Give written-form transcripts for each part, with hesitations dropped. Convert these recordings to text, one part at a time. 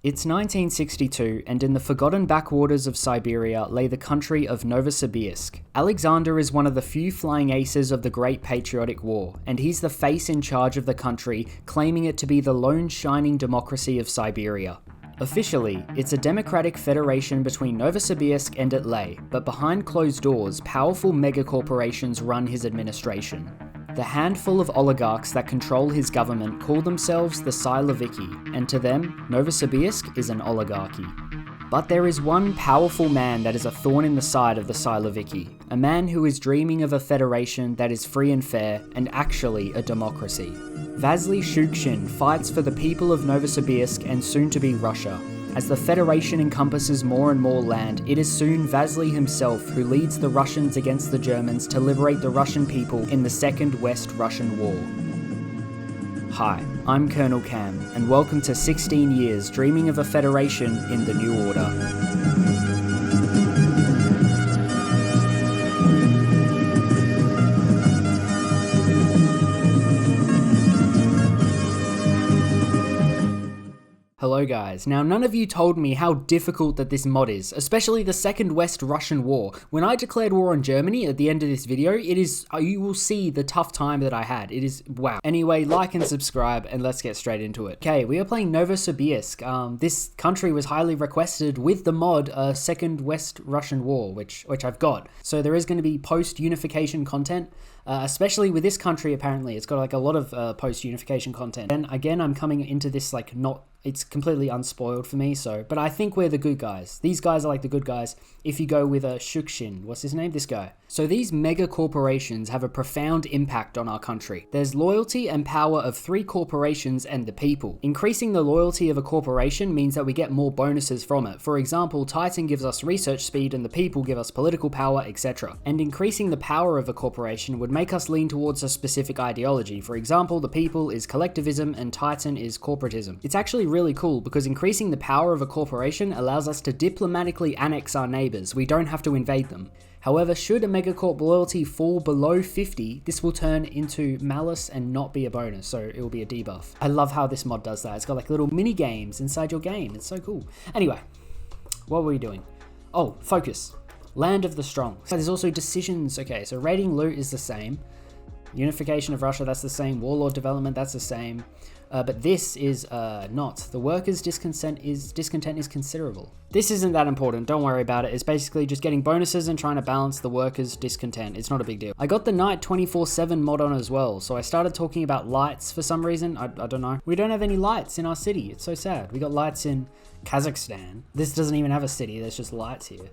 It's 1962, and in the forgotten backwaters of Siberia lay the country of Novosibirsk. Alexander is one of the few flying aces of the Great Patriotic War, and he's the face in charge of the country, claiming it to be the lone shining democracy of Siberia. Officially, it's a democratic federation between Novosibirsk and it lay, but behind closed doors, powerful megacorporations run his administration. The handful of oligarchs that control his government call themselves the Siloviki, and to them, Novosibirsk is an oligarchy. But there is one powerful man that is a thorn in the side of the Siloviki, a man who is dreaming of a federation that is free and fair, and actually a democracy. Vasily Shukshin fights for the people of Novosibirsk and soon to be Russia. As the Federation encompasses more and more land, it is soon Vasily himself who leads the Russians against the Germans to liberate the Russian people in the Second West Russian War. Hi, I'm Colonel Cam, and welcome to 16 Years Dreaming of a Federation in the New Order. Hello guys. Now none of you told me how difficult that this mod is, especially the Second West Russian War. When I declared war on Germany at the end of this video, you will see the tough time that I had. It is, wow. Anyway, like and subscribe and let's get straight into it. Okay, we are playing Novosibirsk. This country was highly requested with the mod Second West Russian War, which I've got. So there is going to be post-unification content. Especially with this country, apparently it's got like a lot of post-unification content. And again, I'm coming into this like it's completely unspoiled for me. But I think we're the good guys. These guys are like the good guys. If you go with Shukshin, what's his name? This guy. So these mega corporations have a profound impact on our country. There's loyalty and power of 3 corporations and the people. Increasing the loyalty of a corporation means that we get more bonuses from it. For example, Titan gives us research speed and the people give us political power, etc. And increasing the power of a corporation would make us lean towards a specific ideology. For example, the people is collectivism and Titan is corporatism. It's actually really cool because increasing the power of a corporation allows us to diplomatically annex our neighbors. We don't have to invade them. However, should a megacorp loyalty fall below 50, this will turn into malice and not be a bonus, so it will be a debuff. I love how this mod does that. It's got like little mini games inside your game. It's so cool. Anyway, what were we doing? Oh, focus. Land of the strong. So there's also decisions. Okay, so raiding loot is the same. Unification of Russia, that's the same. Warlord development, that's the same. But this is not. The workers' discontent is considerable. This isn't that important, don't worry about it. It's basically just getting bonuses and trying to balance the workers' discontent. It's not a big deal. I got the Night 24/7 mod on as well, so I started talking about lights for some reason. I don't know. We don't have any lights in our city. It's so sad. We got lights in Kazakhstan. This doesn't even have a city. There's just lights here.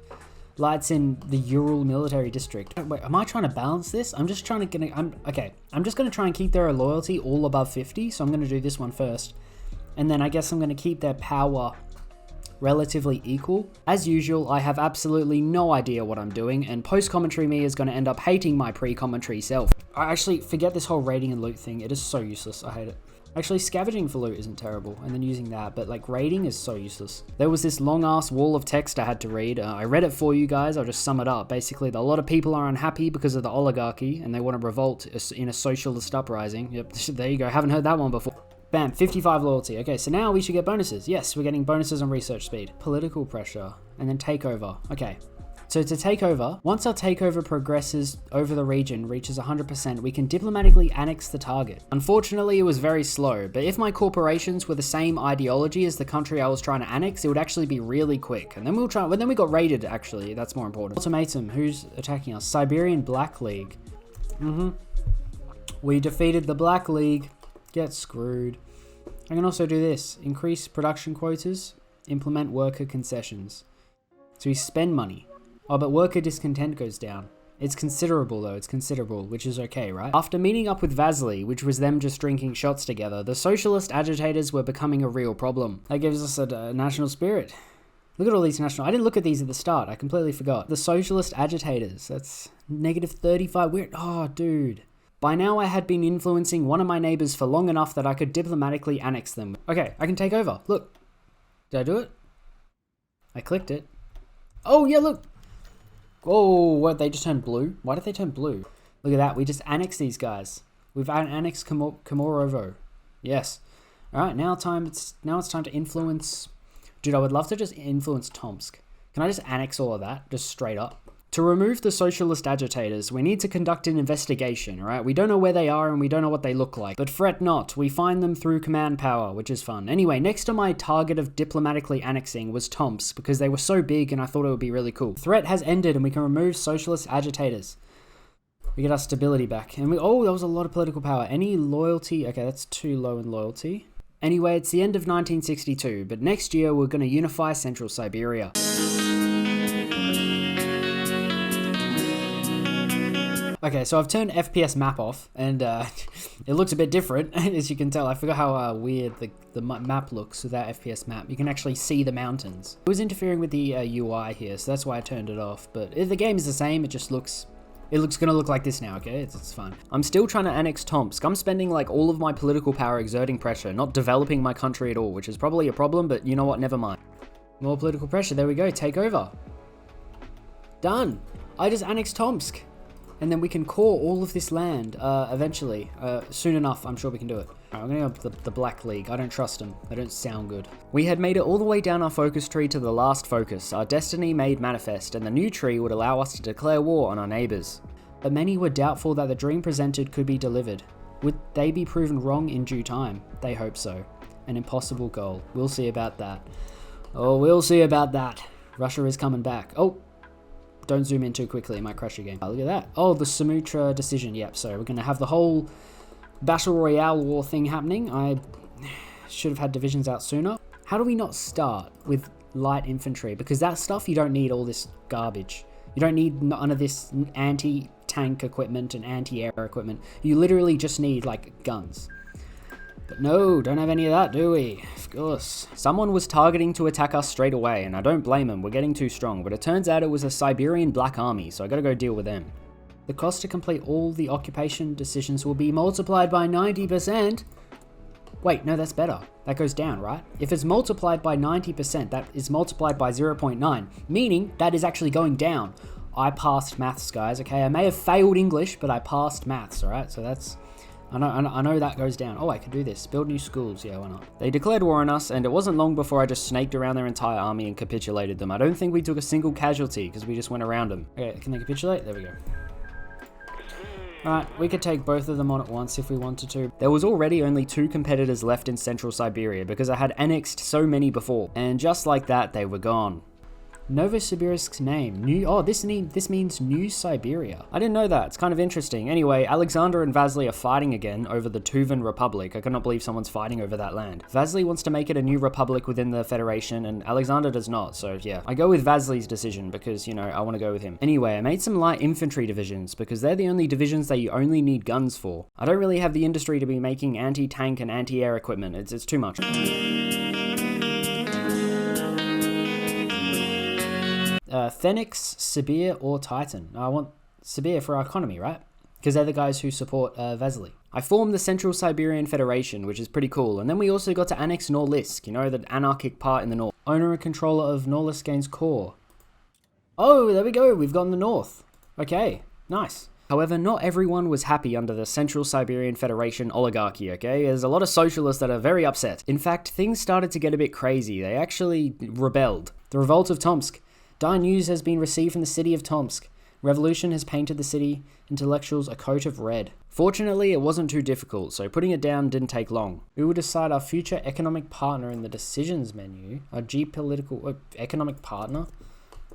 Lights in the Ural military district. Wait, am I trying to balance this? I'm just trying to I'm just going to try and keep their loyalty all above 50. So I'm going to do this one first. And then I guess I'm going to keep their power relatively equal. As usual, I have absolutely no idea what I'm doing. And post-commentary me is going to end up hating my pre-commentary self. I actually forget this whole raiding and loot thing. It is so useless. I hate it. Actually, scavenging for loot isn't terrible, and then using that, but like raiding is so useless. There was this long-ass wall of text I had to read. I read it for you guys. I'll just sum it up. Basically, a lot of people are unhappy because of the oligarchy, and they want to revolt in a socialist uprising. Yep, there you go. Haven't heard that one before. Bam, 55 loyalty. Okay, so now we should get bonuses. Yes, we're getting bonuses on research speed. Political pressure, and then takeover. Okay. So to take over, once our takeover progresses over the region, reaches 100%, we can diplomatically annex the target. Unfortunately, it was very slow, but if my corporations were the same ideology as the country I was trying to annex, it would actually be really quick. And then then we got raided, actually. That's more important. Ultimatum, who's attacking us? Siberian Black League. We defeated the Black League. Get screwed. I can also do this. Increase production quotas. Implement worker concessions. So we spend money. Oh, but worker discontent goes down. It's considerable though, it's considerable, which is okay, right? After meeting up with Vasily, which was them just drinking shots together, the socialist agitators were becoming a real problem. That gives us a national spirit. Look at all these national... I didn't look at these at the start, I completely forgot. The socialist agitators, that's -35. Weird. Oh, dude. By now I had been influencing one of my neighbors for long enough that I could diplomatically annex them. Okay, I can take over. Look. Did I do it? I clicked it. Oh, yeah, look. Oh, what, they just turned blue? Why did they turn blue? Look at that, we just annexed these guys. We've annexed Komorovo. Yes. Alright, now it's time to influence Dude, I would love to just influence Tomsk. Can I just annex all of that? Just straight up. To remove the socialist agitators, we need to conduct an investigation, alright? We don't know where they are and we don't know what they look like. But fret not, we find them through command power, which is fun. Anyway, next to my target of diplomatically annexing was Tomsk, because they were so big and I thought it would be really cool. Threat has ended and we can remove socialist agitators. We get our stability back. And oh, that was a lot of political power. Any loyalty? Okay, that's too low in loyalty. Anyway, it's the end of 1962, but next year we're going to unify Central Siberia. Okay, so I've turned FPS map off, and it looks a bit different, as you can tell. I forgot how weird the map looks without FPS map. You can actually see the mountains. It was interfering with the UI here, so that's why I turned it off. But if the game is the same, it just looks... It looks gonna look like this now, okay? It's fine. I'm still trying to annex Tomsk. I'm spending like all of my political power exerting pressure, not developing my country at all, which is probably a problem, but you know what? Never mind. More political pressure. There we go. Take over. Done. I just annexed Tomsk. And then we can core all of this land eventually. Soon enough, I'm sure we can do it. Alright, I'm gonna go the Black League. I don't trust them. They don't sound good. We had made it all the way down our focus tree to the last focus, our destiny made manifest, and the new tree would allow us to declare war on our neighbours. But many were doubtful that the dream presented could be delivered. Would they be proven wrong in due time? They hope so. An impossible goal. We'll see about that. Oh, we'll see about that. Russia is coming back. Oh! Don't zoom in too quickly, it might crash your game. Oh, look at that. Oh, the Sumatra decision. Yep, so we're going to have the whole Battle Royale war thing happening. I should have had divisions out sooner. How do we not start with light infantry? Because that stuff, you don't need all this garbage. You don't need none of this anti-tank equipment and anti-air equipment. You literally just need, like, guns. But no, don't have any of that, do we? Of course. Someone was targeting to attack us straight away, and I don't blame them, we're getting too strong, but it turns out it was a Siberian Black Army, so I gotta go deal with them. The cost to complete all the occupation decisions will be multiplied by 90%. Wait, no, that's better. That goes down, right? If it's multiplied by 90%, that is multiplied by 0.9, meaning that is actually going down. I passed maths, guys, okay? I may have failed English, but I passed maths, alright? So that's... I know that goes down. Oh, I can do this. Build new schools. Yeah, why not? They declared war on us, and it wasn't long before I just snaked around their entire army and capitulated them. I don't think we took a single casualty, because we just went around them. Okay, can they capitulate? There we go. Alright, we could take both of them on at once if we wanted to. There was already only 2 competitors left in Central Siberia, because I had annexed so many before. And just like that, they were gone. Novosibirsk's name. This means New Siberia. I didn't know that. It's kind of interesting. Anyway, Alexander and Vasily are fighting again over the Tuvan Republic. I cannot believe someone's fighting over that land. Vasily wants to make it a new republic within the Federation, and Alexander does not, so yeah. I go with Vasily's decision because, you know, I want to go with him. Anyway, I made some light infantry divisions because they're the only divisions that you only need guns for. I don't really have the industry to be making anti-tank and anti-air equipment. It's too much. Phoenix, Sibir, or Titan. I want Sibir for our economy, right? Because they're the guys who support Vasily. I formed the Central Siberian Federation, which is pretty cool. And then we also got to annex Norilsk, you know, the anarchic part in the north. Owner and controller of Norilsk gains core. Oh, there we go. We've gotten the north. Okay, nice. However, not everyone was happy under the Central Siberian Federation oligarchy, okay? There's a lot of socialists that are very upset. In fact, things started to get a bit crazy. They actually rebelled. The Revolt of Tomsk. Dire news has been received from the city of Tomsk. Revolution has painted the city intellectuals a coat of red. Fortunately, it wasn't too difficult, so putting it down didn't take long. We will decide our future economic partner in the decisions menu. Our geopolitical economic partner?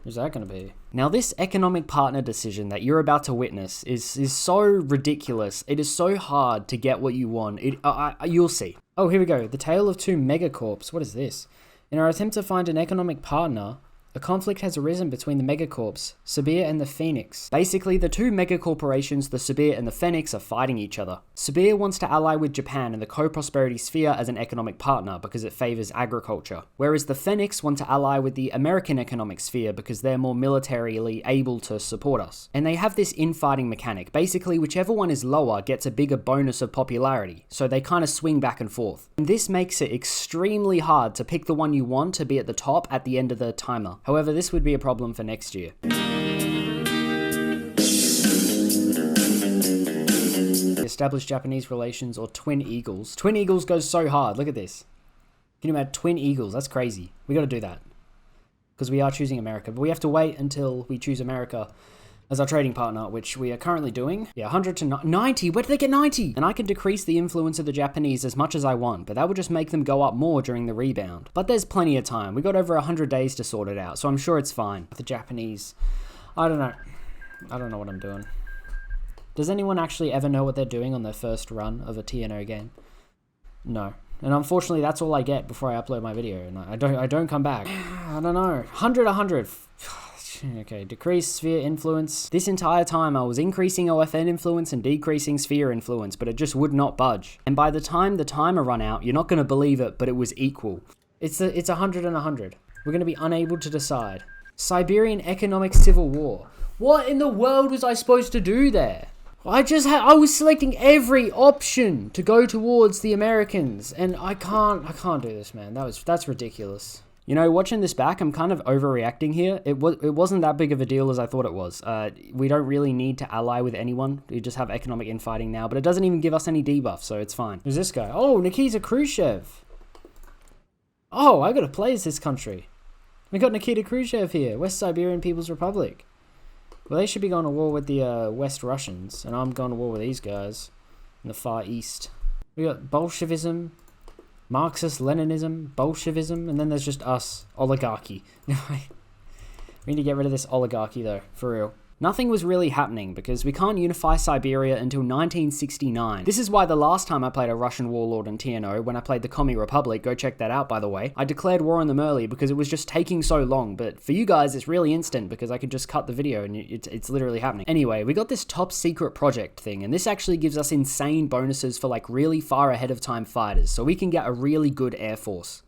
Who's that going to be? Now, this economic partner decision that you're about to witness is so ridiculous. It is so hard to get what you want. You'll see. Oh, here we go. The Tale of Two Megacorps. What is this? In our attempt to find an economic partner, a conflict has arisen between the megacorps, Sibir and the Phoenix. Basically, the two megacorporations, the Sibir and the Phoenix, are fighting each other. Sibir wants to ally with Japan in the co-prosperity sphere as an economic partner because it favors agriculture, whereas the Phoenix want to ally with the American economic sphere because they're more militarily able to support us. And they have this infighting mechanic. Basically, whichever one is lower gets a bigger bonus of popularity, so they kind of swing back and forth. And this makes it extremely hard to pick the one you want to be at the top at the end of the timer. However, this would be a problem for next year. Established Japanese relations, or Twin Eagles. Twin Eagles goes so hard, look at this. Can you imagine twin eagles? That's crazy. We got to do that. Because we are choosing America. But we have to wait until we choose America as our trading partner, which we are currently doing. Yeah, 100 to 90. Where did they get 90? And I can decrease the influence of the Japanese as much as I want, but that would just make them go up more during the rebound. But there's plenty of time. We got over 100 days to sort it out, so I'm sure it's fine. The Japanese, I don't know. I don't know what I'm doing. Does anyone actually ever know what they're doing on their first run of a TNO game? No. And unfortunately, that's all I get before I upload my video, and I don't come back. I don't know. 100. Okay, decrease sphere influence. This entire time I was increasing OFN influence and decreasing sphere influence, but it just would not budge. And by the time the timer run out, you're not going to believe it, but it was equal. It's 100 and 100. We're going to be unable to decide. Siberian Economic Civil War. What in the world was I supposed to do there? I was selecting every option to go towards the Americans, and I can't do this, man. That's ridiculous. You know, watching this back, I'm kind of overreacting here. It wasn't that big of a deal as I thought it was. We don't really need to ally with anyone. We just have economic infighting now, but it doesn't even give us any debuff, so it's fine. Who's this guy? Oh, Nikita Khrushchev. Oh, I gotta play as this country. We got Nikita Khrushchev here, West Siberian People's Republic. Well, they should be going to war with the West Russians, and I'm going to war with these guys in the Far East. We got Bolshevism, Marxist-Leninism, Bolshevism, and then there's just us, oligarchy. We need to get rid of this oligarchy though, for real. Nothing was really happening because we can't unify Siberia until 1969. This is why the last time I played a Russian warlord in TNO, when I played the Commie Republic, go check that out by the way, I declared war on them early because it was just taking so long, but for you guys it's really instant because I could just cut the video and it's literally happening. Anyway, we got this top secret project thing, and this actually gives us insane bonuses for like really far ahead of time fighters, so we can get a really good air force.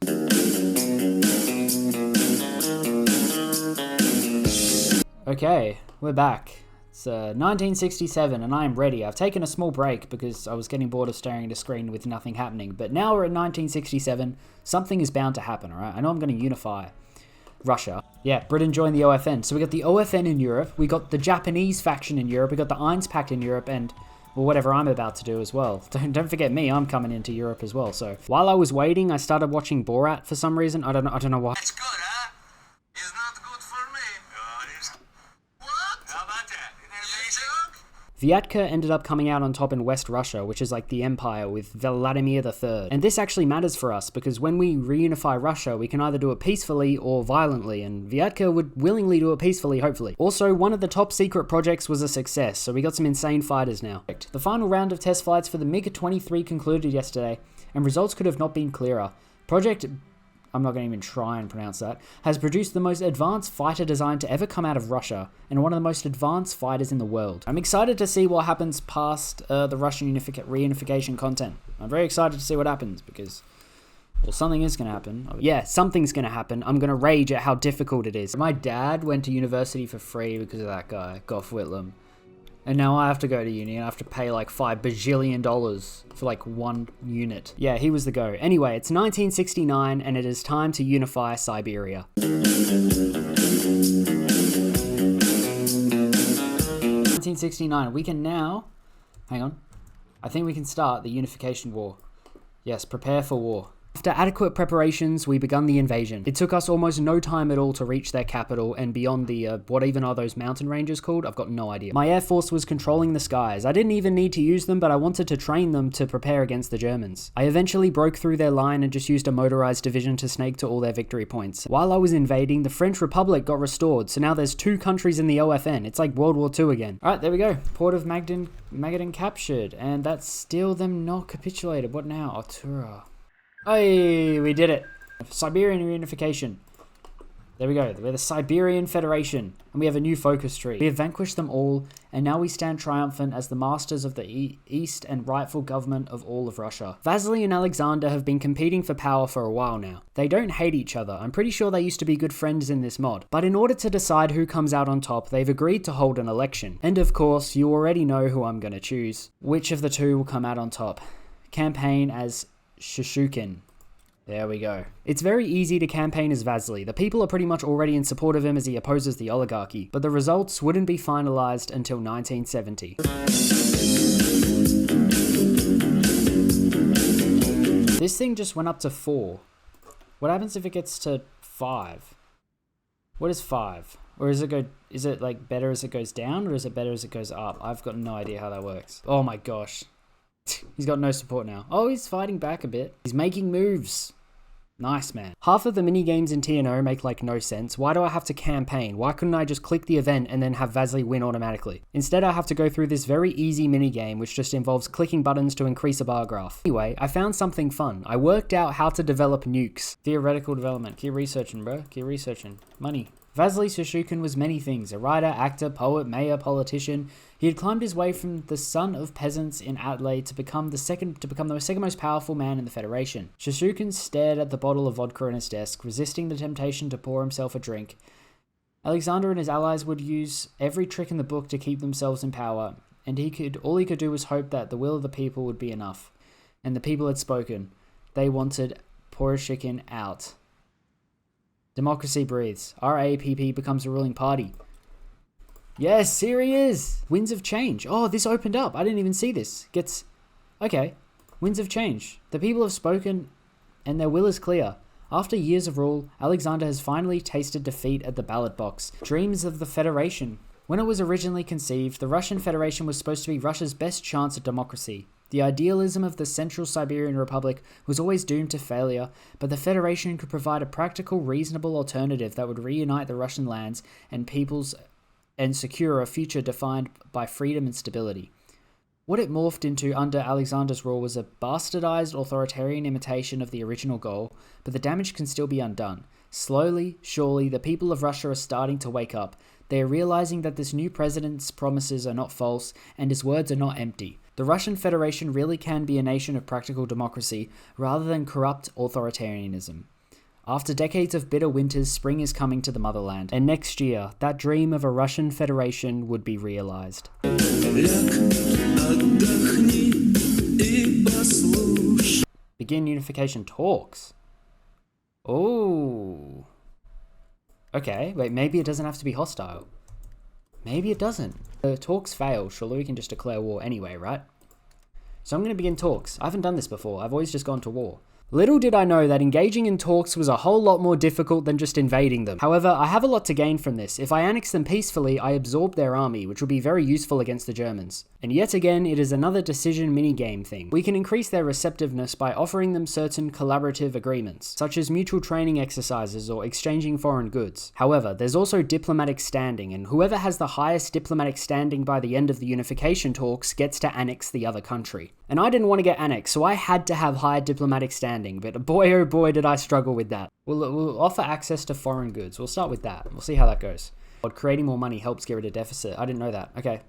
Okay, we're back. It's 1967 and I am ready. I've taken a small break because I was getting bored of staring at a screen with nothing happening, but now we're at 1967. Something is bound to happen, alright? I know I'm going to unify Russia. Yeah, Britain joined the OFN. So we got the OFN in Europe, we got the Japanese faction in Europe, we got the Eins Pact in Europe, and well, whatever I'm about to do as well. Don't forget me, I'm coming into Europe as well. So while I was waiting, I started watching Borat for some reason. I don't know why. It's good, huh? It's not good for me. What? How about that? Vyatka ended up coming out on top in West Russia, which is like the empire with Vladimir III. And this actually matters for us because when we reunify Russia, we can either do it peacefully or violently, and Vyatka would willingly do it peacefully, hopefully. Also, one of the top secret projects was a success, so we got some insane fighters now. The final round of test flights for the MiG-23 concluded yesterday, and results could have not been clearer. Project, I'm not going to even try and pronounce that, has produced the most advanced fighter design to ever come out of Russia, and one of the most advanced fighters in the world. I'm excited to see what happens past the Russian reunification content. I'm very excited to see what happens, because, well, something is going to happen. Yeah, something's going to happen. I'm going to rage at how difficult it is. My dad went to university for free because of that guy, Gough Whitlam. And now I have to go to uni and I have to pay like $5 bajillion for like one unit. Yeah, he was the go. Anyway, it's 1969 and it is time to unify Siberia. 1969, we can now, hang on, I think we can start the unification war. Yes, prepare for war. After adequate preparations, we begun the invasion. It took us almost no time at all to reach their capital and beyond the, what even are those mountain ranges called? I've got no idea. My air force was controlling the skies. I didn't even need to use them, but I wanted to train them to prepare against the Germans. I eventually broke through their line and just used a motorized division to snake to all their victory points. While I was invading, the French Republic got restored, so now there's 2 countries in the OFN. It's like World War II again. Alright, there we go. Port of Magadan captured, and that's still them not capitulated. What now? Otura. Hey, we did it. Siberian reunification. There we go. We're the Siberian Federation, and we have a new focus tree. We have vanquished them all, and now we stand triumphant as the masters of the East and rightful government of all of Russia. Vasily and Alexander have been competing for power for a while now. They don't hate each other. I'm pretty sure they used to be good friends in this mod. But in order to decide who comes out on top, they've agreed to hold an election. And of course, you already know who I'm going to choose. Which of the 2 will come out on top? Campaign as Shishkin. There we go. It's very easy to campaign as Vasily. The people are pretty much already in support of him as he opposes the oligarchy, but the results wouldn't be finalized until 1970. This thing just went up to 4. What happens if it gets to 5? What is 5? Or is it like better as it goes down, or is it better as it goes up? I've got no idea how that works. Oh my gosh. He's got no support now. Oh, he's fighting back a bit. He's making moves. Nice, man. Half of the minigames in TNO make like no sense. Why do I have to campaign? Why couldn't I just click the event and then have Vasily win automatically? Instead, I have to go through this very easy minigame which just involves clicking buttons to increase a bar graph. Anyway, I found something fun. I worked out how to develop nukes. Theoretical development. Keep researching, bro. Keep researching. Money. Vasily Shishkin was many things, a writer, actor, poet, mayor, politician. He had climbed his way from the son of peasants in Adelaide to become the second most powerful man in the Federation. Shishkin stared at the bottle of vodka on his desk, resisting the temptation to pour himself a drink. Alexander and his allies would use every trick in the book to keep themselves in power, and all he could do was hope that the will of the people would be enough. And the people had spoken. They wanted Poroshenko out. Democracy breathes. RAPP becomes a ruling party. Yes, here he is. Winds of change. Oh, this opened up. I didn't even see this. Okay. Winds of change. The people have spoken and their will is clear. After years of rule, Alexander has finally tasted defeat at the ballot box. Dreams of the Federation. When it was originally conceived, the Russian Federation was supposed to be Russia's best chance at democracy. The idealism of the Central Siberian Republic was always doomed to failure, but the Federation could provide a practical, reasonable alternative that would reunite the Russian lands and peoples and secure a future defined by freedom and stability. What it morphed into under Alexander's rule was a bastardized authoritarian imitation of the original goal, but the damage can still be undone. Slowly, surely, the people of Russia are starting to wake up. They are realizing that this new president's promises are not false and his words are not empty. The Russian Federation really can be a nation of practical democracy rather than corrupt authoritarianism. After decades of bitter winters, spring is coming to the motherland, and next year, that dream of a Russian Federation would be realized. Begin unification talks. Oh. Okay, wait, maybe it doesn't have to be hostile. Maybe it doesn't. The talks fail, surely we can just declare war anyway, right? So I'm going to begin talks. I haven't done this before. I've always just gone to war. Little did I know that engaging in talks was a whole lot more difficult than just invading them. However, I have a lot to gain from this. If I annex them peacefully, I absorb their army, which will be very useful against the Germans. And yet again, it is another decision minigame thing. We can increase their receptiveness by offering them certain collaborative agreements, such as mutual training exercises or exchanging foreign goods. However, there's also diplomatic standing, and whoever has the highest diplomatic standing by the end of the unification talks gets to annex the other country. And I didn't want to get annexed, so I had to have high diplomatic standing, but boy oh boy did I struggle with that. We'll offer access to foreign goods. We'll start with that. We'll see how that goes. Creating more money helps get rid of deficit. I didn't know that. Okay.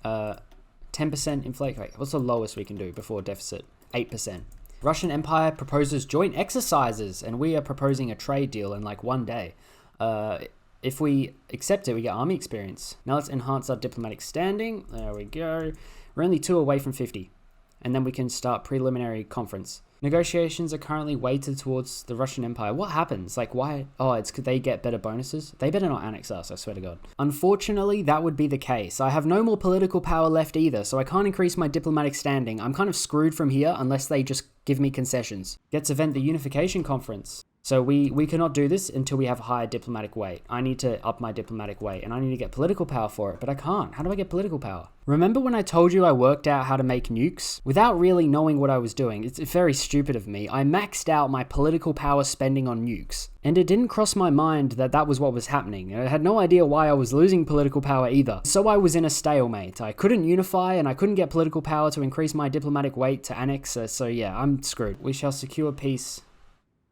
10% inflation. Wait, what's the lowest we can do before deficit? 8%. Russian Empire proposes joint exercises, and we are proposing a trade deal in like one day. If we accept it, we get army experience. Now let's enhance our diplomatic standing. There we go. We're only 2 away from 50. And then we can start preliminary conference. Negotiations are currently weighted towards the Russian Empire. What happens? Like, why? Oh, it's could they get better bonuses? They better not annex us, I swear to God. Unfortunately, that would be the case. I have no more political power left either, so I can't increase my diplomatic standing. I'm kind of screwed from here unless they just give me concessions. Let's event the unification conference. So we cannot do this until we have a higher diplomatic weight. I need to up my diplomatic weight, and I need to get political power for it, but I can't. How do I get political power? Remember when I told you I worked out how to make nukes? Without really knowing what I was doing, it's very stupid of me, I maxed out my political power spending on nukes. And it didn't cross my mind that that was what was happening. I had no idea why I was losing political power either. So I was in a stalemate. I couldn't unify, and I couldn't get political power to increase my diplomatic weight to annex, so yeah, I'm screwed. We shall secure peace.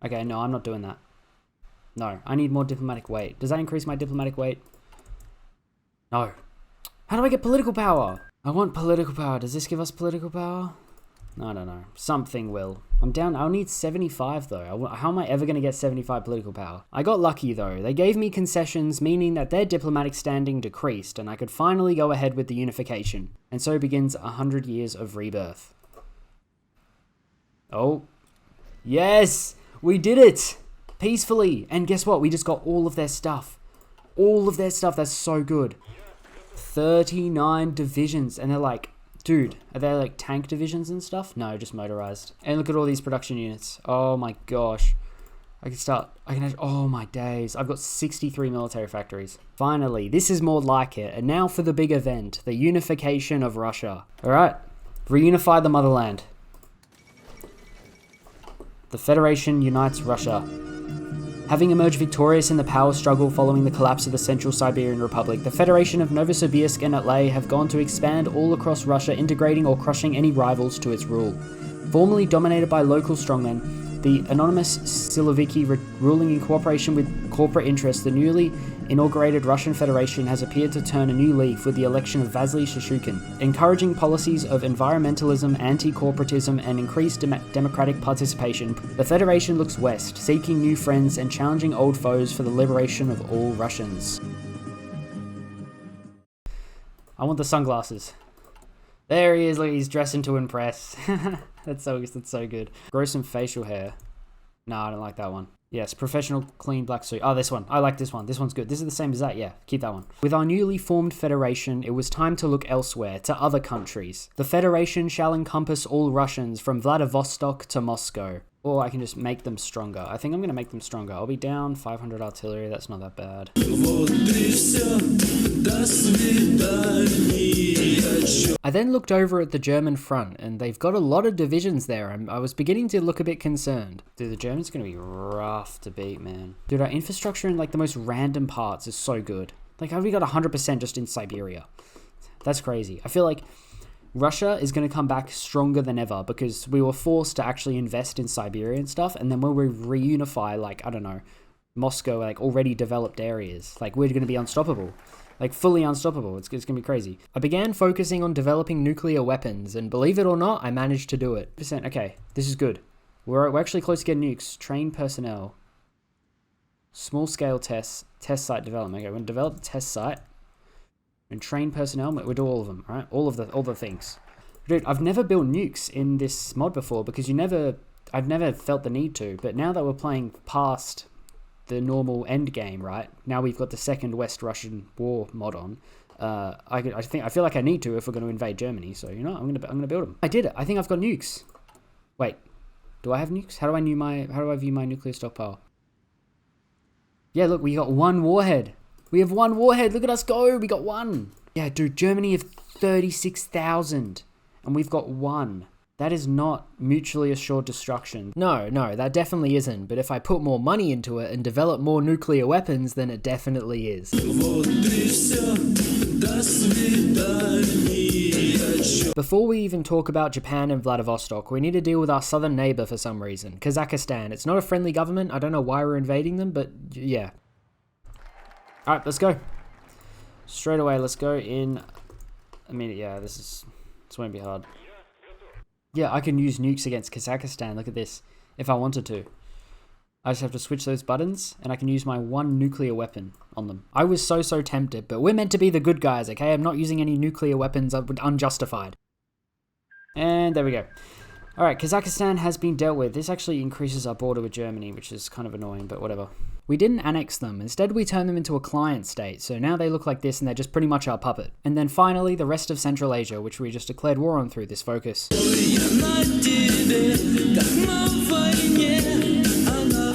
Okay, no, I'm not doing that. No, I need more diplomatic weight. Does that increase my diplomatic weight? No. How do I get political power? I want political power. Does this give us political power? I don't know. Something will. I'm down. I'll need 75 though. How am I ever going to get 75 political power? I got lucky though. They gave me concessions, meaning that their diplomatic standing decreased, and I could finally go ahead with the unification. And so begins 100 years of rebirth. Oh. Yes! We did it! Peacefully. And guess what? We just got all of their stuff. All of their stuff. That's so good. 39 divisions. And they're like, dude, are they like tank divisions and stuff? No, just motorized. And look at all these production units. Oh my gosh. Oh my days. I've got 63 military factories. Finally, this is more like it. And now for the big event, the unification of Russia. All right, reunify the motherland. The Federation unites Russia. Having emerged victorious in the power struggle following the collapse of the Central Siberian Republic, the Federation of Novosibirsk and Atlay have gone to expand all across Russia, integrating or crushing any rivals to its rule. Formerly dominated by local strongmen, the anonymous Siloviki ruling in cooperation with corporate interests, the newly inaugurated Russian Federation has appeared to turn a new leaf with the election of Vasily Shishkin, encouraging policies of environmentalism, anti-corporatism, and increased democratic participation. The Federation looks west, seeking new friends and challenging old foes for the liberation of all Russians. I want the sunglasses. There he is, look, he's dressing to impress. That's so good. Grow some facial hair. No, I don't like that one. Yes, professional clean black suit. Oh, this one. I like this one. This one's good. This is the same as that. Yeah, keep that one. With our newly formed federation, it was time to look elsewhere, to other countries. The federation shall encompass all Russians from Vladivostok to Moscow. Or I can just make them stronger. I think I'm going to make them stronger. I'll be down 500 artillery. That's not that bad. I then looked over at the German front, and they've got a lot of divisions there. I was beginning to look a bit concerned. Dude, the Germans are going to be rough to beat, man. Dude, our infrastructure in like the most random parts is so good. Like, how have we got 100% just in Siberia? That's crazy. I feel like Russia is going to come back stronger than ever because we were forced to actually invest in Siberia and stuff. And then when we reunify, like, I don't know, Moscow, like already developed areas, like we're going to be unstoppable, like fully unstoppable. It's going to be crazy. I began focusing on developing nuclear weapons, and believe it or not, I managed to do it. Okay, this is good. We're actually close to getting nukes. Train personnel. Small scale tests. Test site development. Okay, we're going to develop the test site. And train personnel, we'll do all of them, right? All the things. Dude, I've never built nukes in this mod before because I've never felt the need to. But now that we're playing past the normal end game, right? Now we've got the second West Russian War mod on. I feel like I need to if we're going to invade Germany. So you know, I'm gonna build them. I did it. I think I've got nukes. Wait, do I have nukes? How do I view my nuclear stockpile? Yeah, look, we got one warhead. We have one warhead. Look at us go. We got one. Yeah, dude, Germany have 36,000 and we've got one. That is not mutually assured destruction. No, that definitely isn't. But if I put more money into it and develop more nuclear weapons, then it definitely is. Before we even talk about Japan and Vladivostok, we need to deal with our southern neighbor for some reason, Kazakhstan. It's not a friendly government. I don't know why we're invading them, but yeah. All right, let's go. Straight away, let's go in. I mean, yeah, this won't be hard. Yeah, I can use nukes against Kazakhstan. Look at this. If I wanted to. I just have to switch those buttons and I can use my one nuclear weapon on them. I was so tempted, but we're meant to be the good guys, okay? I'm not using any nuclear weapons unjustified. And there we go. All right, Kazakhstan has been dealt with. This actually increases our border with Germany, which is kind of annoying, but whatever. We didn't annex them. Instead, we turned them into a client state. So now they look like this and they're just pretty much our puppet. And then finally, the rest of Central Asia, which we just declared war on through this focus.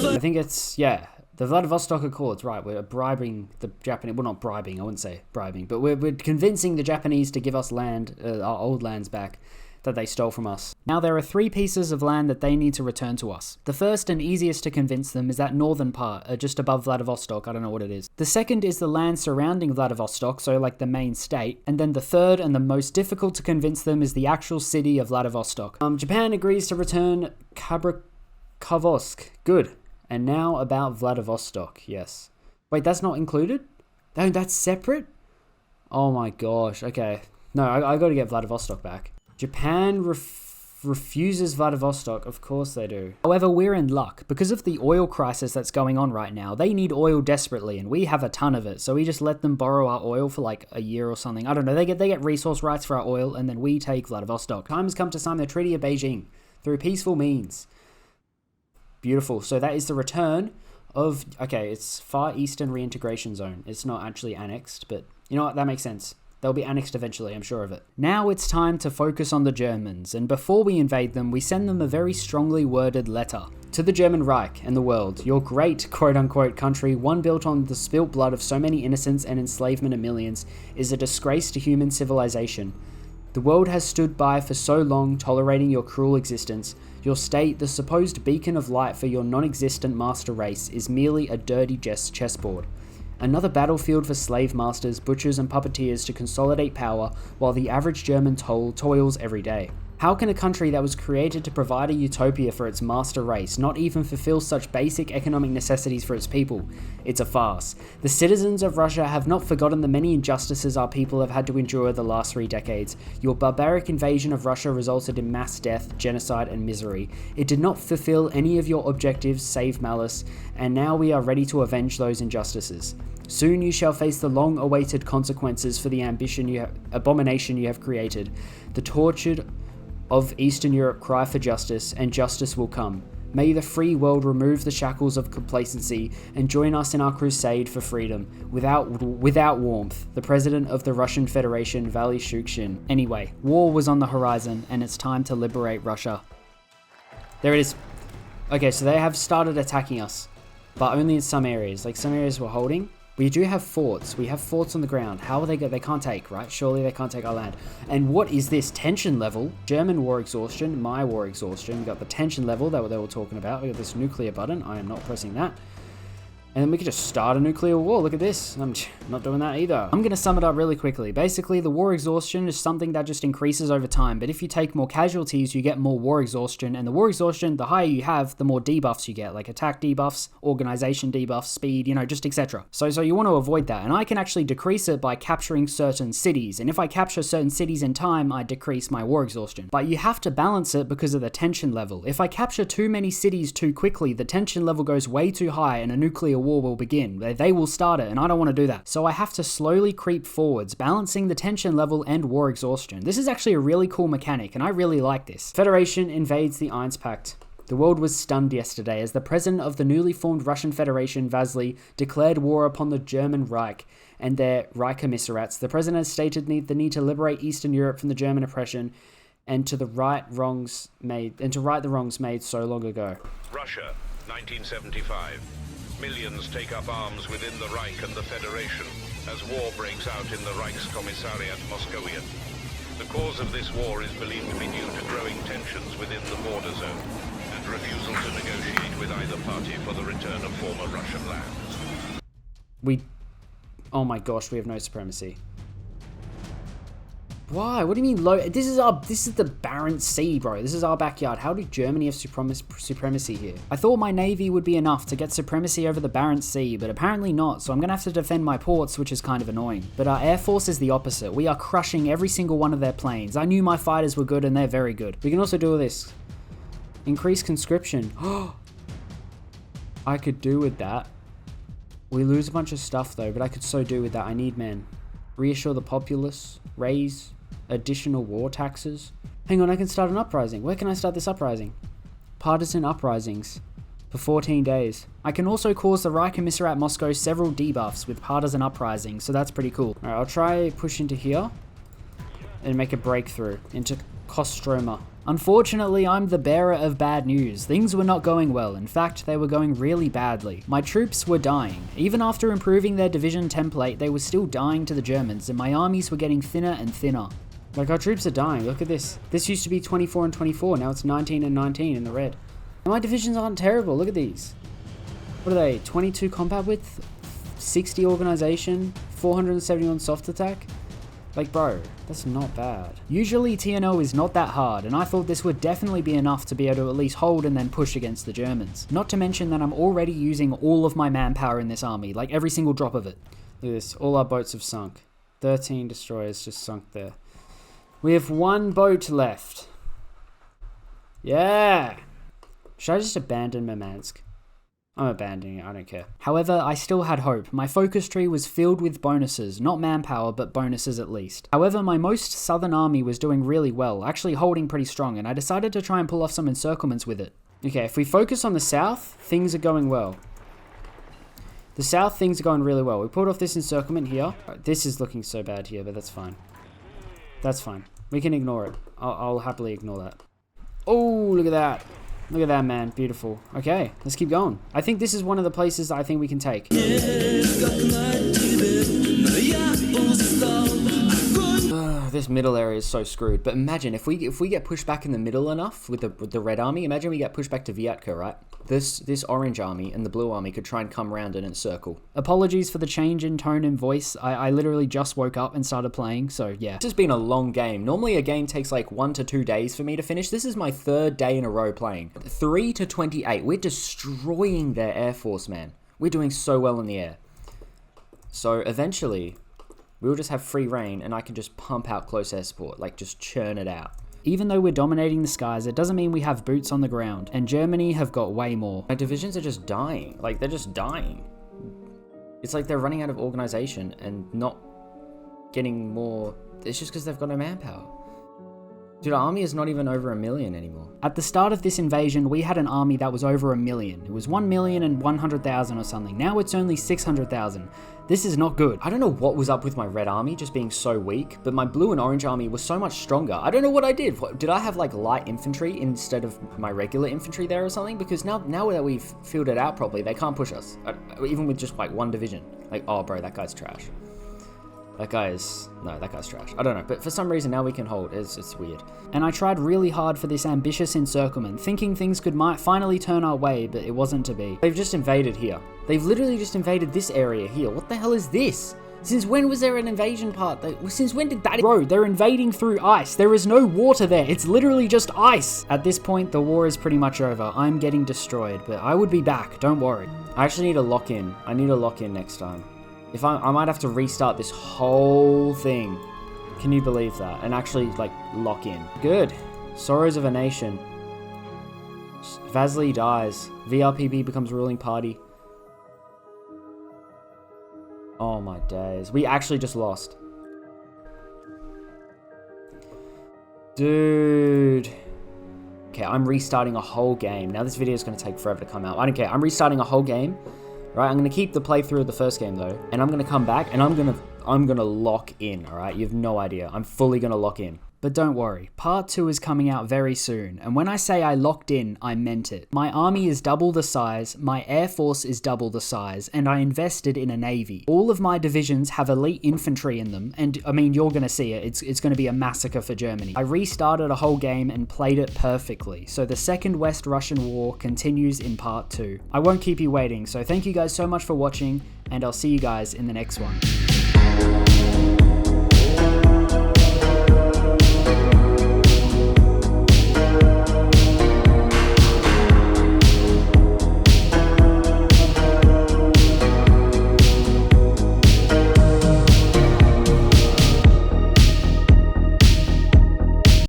I think it's, yeah, the Vladivostok Accords, right? We're bribing the Japanese, well, not bribing, I wouldn't say bribing, but we're convincing the Japanese to give us land, our old lands back that they stole from us. Now there are 3 pieces of land that they need to return to us. The first and easiest to convince them is that northern part, just above Vladivostok, I don't know what it is. The second is the land surrounding Vladivostok, so like the main state. And then the third and the most difficult to convince them is the actual city of Vladivostok. Japan agrees to return Khabarovsk. Good. And now about Vladivostok, yes. Wait, that's not included? No, that's separate? Oh my gosh, okay. No, I gotta get Vladivostok back. Japan refuses Vladivostok, of course they do. However, we're in luck. Because of the oil crisis that's going on right now, they need oil desperately, and we have a ton of it, so we just let them borrow our oil for like a year or something. I don't know, they get resource rights for our oil, and then we take Vladivostok. Time has come to sign the Treaty of Beijing through peaceful means. Beautiful. So that is the return of, okay, it's Far Eastern Reintegration Zone. It's not actually annexed, but you know what? That makes sense. They'll be annexed eventually, I'm sure of it. Now it's time to focus on the Germans, and before we invade them, we send them a very strongly worded letter. To the German Reich and the world, your great quote-unquote country, one built on the spilt blood of so many innocents and enslavement of millions, is a disgrace to human civilization. The world has stood by for so long, tolerating your cruel existence. Your state, the supposed beacon of light for your non-existent master race, is merely a dirty chessboard. Another battlefield for slave masters, butchers and puppeteers to consolidate power, while the average German toils every day. How can a country that was created to provide a utopia for its master race not even fulfill such basic economic necessities for its people? It's a farce. The citizens of Russia have not forgotten the many injustices our people have had to endure the last 3 decades. Your barbaric invasion of Russia resulted in mass death, genocide and misery. It did not fulfill any of your objectives save malice, and now we are ready to avenge those injustices. Soon you shall face the long-awaited consequences for the abomination you have created. The tortured of Eastern Europe cry for justice, and justice will come. May the free world remove the shackles of complacency and join us in our crusade for freedom, without warmth. The President of the Russian Federation, Vali Shukshin. Anyway, war was on the horizon, and it's time to liberate Russia. There it is. Okay, so they have started attacking us, but only in some areas. Like, some areas we're holding. We do have forts. We have forts on the ground. How are they they can't take, right? Surely they can't take our land. And what is this? Tension level. German war exhaustion. My war exhaustion. We got the tension level that they were talking about. We got this nuclear button. I am not pressing that. And then we could just start a nuclear war. Look at this. I'm not doing that either. I'm going to sum it up really quickly. Basically, the war exhaustion is something that just increases over time. But if you take more casualties, you get more war exhaustion. And the war exhaustion, the higher you have, the more debuffs you get. Like attack debuffs, organization debuffs, speed, just etc. So you want to avoid that. And I can actually decrease it by capturing certain cities. And if I capture certain cities in time, I decrease my war exhaustion. But you have to balance it because of the tension level. If I capture too many cities too quickly, the tension level goes way too high and a nuclear war will begin. They will start it, and I don't want to do that. So I have to slowly creep forwards, balancing the tension level and war exhaustion. This is actually a really cool mechanic, and I really like this. Federation invades the Irons Pact. The world was stunned yesterday as the president of the newly formed Russian Federation, Vasily, declared war upon the German Reich and their Reich commissariats. The president stated the need to liberate Eastern Europe from the German oppression and to right the wrongs made so long ago. Russia, 1975. Millions take up arms within the Reich and the Federation as war breaks out in the Reichskommissariat Moscowian. The cause of this war is believed to be due to growing tensions within the border zone and refusal to negotiate with either party for the return of former Russian lands. Oh my gosh, we have no supremacy. Why? What do you mean low? This is the Barents Sea, bro. This is our backyard. How do Germany have supremacy here? I thought my navy would be enough to get supremacy over the Barents Sea, but apparently not, so I'm gonna have to defend my ports, which is kind of annoying. But our air force is the opposite. We are crushing every single one of their planes. I knew my fighters were good, and they're very good. We can also do this. Increase conscription. I could do with that. We lose a bunch of stuff though, but I could so do with that. I need men. Reassure the populace. Raise additional war taxes. Hang on, I can start an uprising. Where can I start this uprising? Partisan uprisings for 14 days. I can also cause the Reich Commissariat Moscow several debuffs with partisan uprisings, so that's pretty cool. Alright, I'll try push into here and make a breakthrough into Kostroma. Unfortunately, I'm the bearer of bad news. Things were not going well. In fact, they were going really badly. My troops were dying. Even after improving their division template, they were still dying to the Germans, and my armies were getting thinner and thinner. Like, our troops are dying. Look at this. This used to be 24 and 24. Now it's 19 and 19 in the red. And my divisions aren't terrible. Look at these. What are they? 22 combat width, 60 organization, 471 soft attack. Like, bro, that's not bad. Usually TNO is not that hard, and I thought this would definitely be enough to be able to at least hold and then push against the Germans. Not to mention that I'm already using all of my manpower in this army, like every single drop of it. Look at this, all our boats have sunk. 13 destroyers just sunk there. We have 1 boat left. Yeah! Should I just abandon Murmansk? I'm abandoning it, I don't care. However, I still had hope. My focus tree was filled with bonuses, not manpower, but bonuses at least. However, my most southern army was doing really well, actually holding pretty strong, and I decided to try and pull off some encirclements with it. Okay, if we focus on the south, things are going well. The south things are going really well. We pulled off this encirclement here. This is looking so bad here, but that's fine. That's fine. We can ignore it. I'll happily ignore that. Oh, look at that. Look at that, man. Beautiful. Okay, let's keep going. I think this is one of the places that I think we can take. This middle area is so screwed. But imagine if we get pushed back in the middle enough with the red army. Imagine we get pushed back to Vyatka, right? This orange army and the blue army could try and come around and encircle. Apologies for the change in tone and voice. I literally just woke up and started playing, so yeah. This has been a long game. Normally a game takes like 1 to 2 days for me to finish. This is my 3rd day in a row playing. 3 to 28. We're destroying their air force, man. We're doing so well in the air. So eventually, we'll just have free reign and I can just pump out close air support, like just churn it out. Even though we're dominating the skies, it doesn't mean we have boots on the ground, and Germany have got way more. My divisions are just dying. Like, they're just dying. It's like they're running out of organization and not getting more. It's just because they've got no manpower. Dude, our army is not even over 1 million anymore. At the start of this invasion, we had an army that was over 1 million. It was 1,100,000 or something. Now it's only 600,000. This is not good. I don't know what was up with my red army just being so weak, but my blue and orange army was so much stronger. I don't know what I did. Did I have like light infantry instead of my regular infantry there or something? Because now that we've filled it out properly, they can't push us. Even with just like 1 division. Like, oh bro, that guy's trash. That guy's trash. I don't know, but for some reason now we can hold. It's weird. And I tried really hard for this ambitious encirclement, thinking things might finally turn our way, but it wasn't to be. They've just invaded here. They've literally just invaded this area here. What the hell is this? Since when was there an invasion part? Since when did that— Bro, they're invading through ice. There is no water there. It's literally just ice. At this point, the war is pretty much over. I'm getting destroyed, but I would be back. Don't worry. I actually need to lock in. I need to lock in next time. If I might have to restart this whole thing. Can you believe that? And actually, like, lock in. Good. Sorrows of a nation. Vasily dies. VRPB becomes ruling party. Oh my days. We actually just lost. Dude. Okay, I'm restarting a whole game. Now this video is going to take forever to come out. I don't care. I'm restarting a whole game. Right, I'm going to keep the playthrough of the first game though, and I'm going to come back and I'm going to lock in, all right? You have no idea. I'm fully going to lock in. But don't worry, part 2 is coming out very soon, and when I say I locked in, I meant it. My army is double the size, my air force is double the size, and I invested in a navy. All of my divisions have elite infantry in them, and I mean, you're gonna see it. It's gonna be a massacre for Germany. I restarted a whole game and played it perfectly, so the Second West Russian War continues in part 2. I won't keep you waiting, so thank you guys so much for watching, and I'll see you guys in the next one.